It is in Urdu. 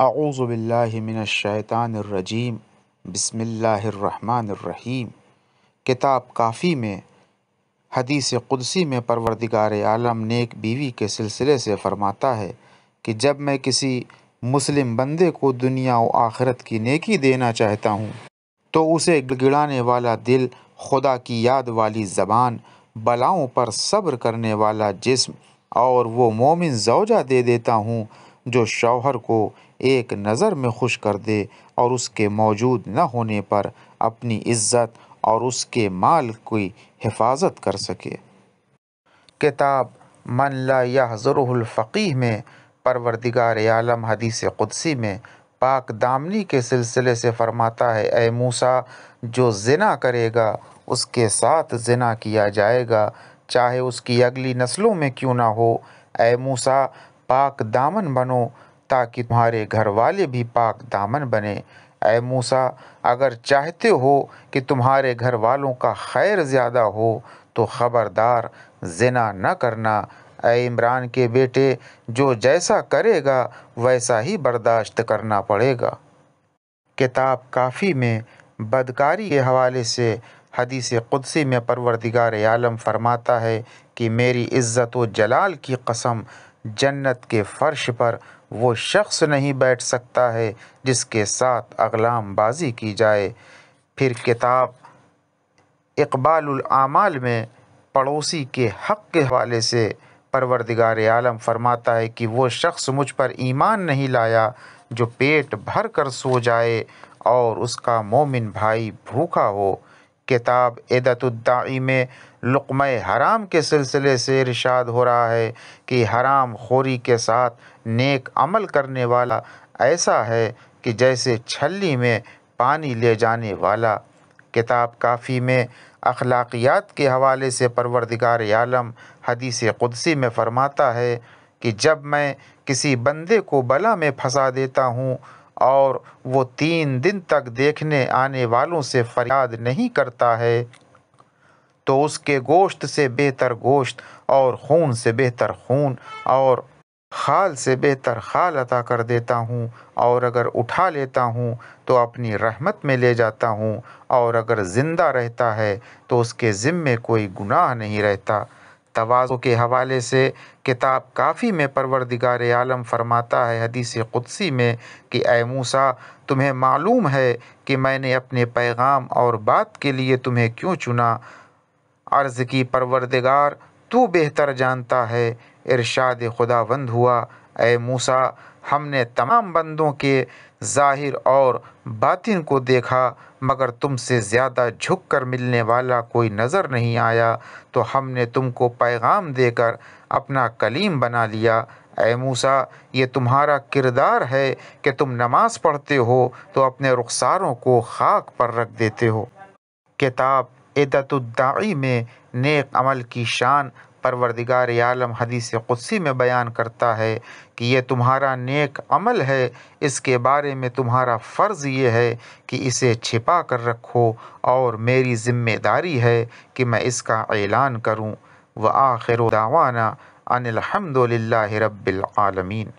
اعوذ باللہ من الشیطان الرجیم بسم اللہ الرحمن الرحیم۔ کتاب کافی میں حدیث قدسی میں پروردگار عالم نیک بیوی کے سلسلے سے فرماتا ہے کہ جب میں کسی مسلم بندے کو دنیا و آخرت کی نیکی دینا چاہتا ہوں تو اسے گڑگڑانے والا دل، خدا کی یاد والی زبان، بلاؤں پر صبر کرنے والا جسم اور وہ مومن زوجہ دے دیتا ہوں جو شوہر کو ایک نظر میں خوش کر دے اور اس کے موجود نہ ہونے پر اپنی عزت اور اس کے مال کی حفاظت کر سکے۔ کتاب من لا یحضرہ الفقیہ میں پروردگار عالم حدیث قدسی میں پاک دامنی کے سلسلے سے فرماتا ہے، اے موسیٰ، جو زنا کرے گا اس کے ساتھ زنا کیا جائے گا، چاہے اس کی اگلی نسلوں میں کیوں نہ ہو۔ اے موسیٰ، پاک دامن بنو تاکہ تمہارے گھر والے بھی پاک دامن بنیں۔ اے موسیٰ، اگر چاہتے ہو کہ تمہارے گھر والوں کا خیر زیادہ ہو تو خبردار زنا نہ کرنا۔ اے عمران کے بیٹے، جو جیسا کرے گا ویسا ہی برداشت کرنا پڑے گا۔ کتاب کافی میں بدکاری کے حوالے سے حدیث قدسی میں پروردگار عالم فرماتا ہے کہ میری عزت و جلال کی قسم، جنت کے فرش پر وہ شخص نہیں بیٹھ سکتا ہے جس کے ساتھ اغلام بازی کی جائے۔ پھر کتاب اقبال الاعمال میں پڑوسی کے حق کے حوالے سے پروردگار عالم فرماتا ہے کہ وہ شخص مجھ پر ایمان نہیں لایا جو پیٹ بھر کر سو جائے اور اس کا مومن بھائی بھوکا ہو۔ کتاب عدت الداعی میں لقمہ حرام کے سلسلے سے ارشاد ہو رہا ہے کہ حرام خوری کے ساتھ نیک عمل کرنے والا ایسا ہے کہ جیسے چھلنی میں پانی لے جانے والا۔ کتاب کافی میں اخلاقیات کے حوالے سے پروردگار عالم حدیث قدسی میں فرماتا ہے کہ جب میں کسی بندے کو بلا میں پھنسا دیتا ہوں اور وہ 3 دن تک دیکھنے آنے والوں سے فریاد نہیں کرتا ہے تو اس کے گوشت سے بہتر گوشت اور خون سے بہتر خون اور خال سے بہتر خال عطا کر دیتا ہوں، اور اگر اٹھا لیتا ہوں تو اپنی رحمت میں لے جاتا ہوں، اور اگر زندہ رہتا ہے تو اس کے ذمے کوئی گناہ نہیں رہتا۔ تواضع کے حوالے سے کتاب کافی میں پروردگار عالم فرماتا ہے حدیث قدسی میں کہ اے موسیٰ، تمہیں معلوم ہے کہ میں نے اپنے پیغام اور بات کے لیے تمہیں کیوں چنا؟ عرض کی پروردگار تو بہتر جانتا ہے۔ ارشاد خداوند ہوا، اے موسیٰ، ہم نے تمام بندوں کے ظاہر اور باطن کو دیکھا مگر تم سے زیادہ جھک کر ملنے والا کوئی نظر نہیں آیا، تو ہم نے تم کو پیغام دے کر اپنا کلیم بنا لیا۔ اے موسیٰ، یہ تمہارا کردار ہے کہ تم نماز پڑھتے ہو تو اپنے رخساروں کو خاک پر رکھ دیتے ہو۔ کتاب عدت الداعی میں نیک عمل کی شان پروردگار عالم حدیث قدسی میں بیان کرتا ہے کہ یہ تمہارا نیک عمل ہے، اس کے بارے میں تمہارا فرض یہ ہے کہ اسے چھپا کر رکھو اور میری ذمہ داری ہے کہ میں اس کا اعلان کروں۔ وآخر دعوانا ان الحمد للہ رب العالمین۔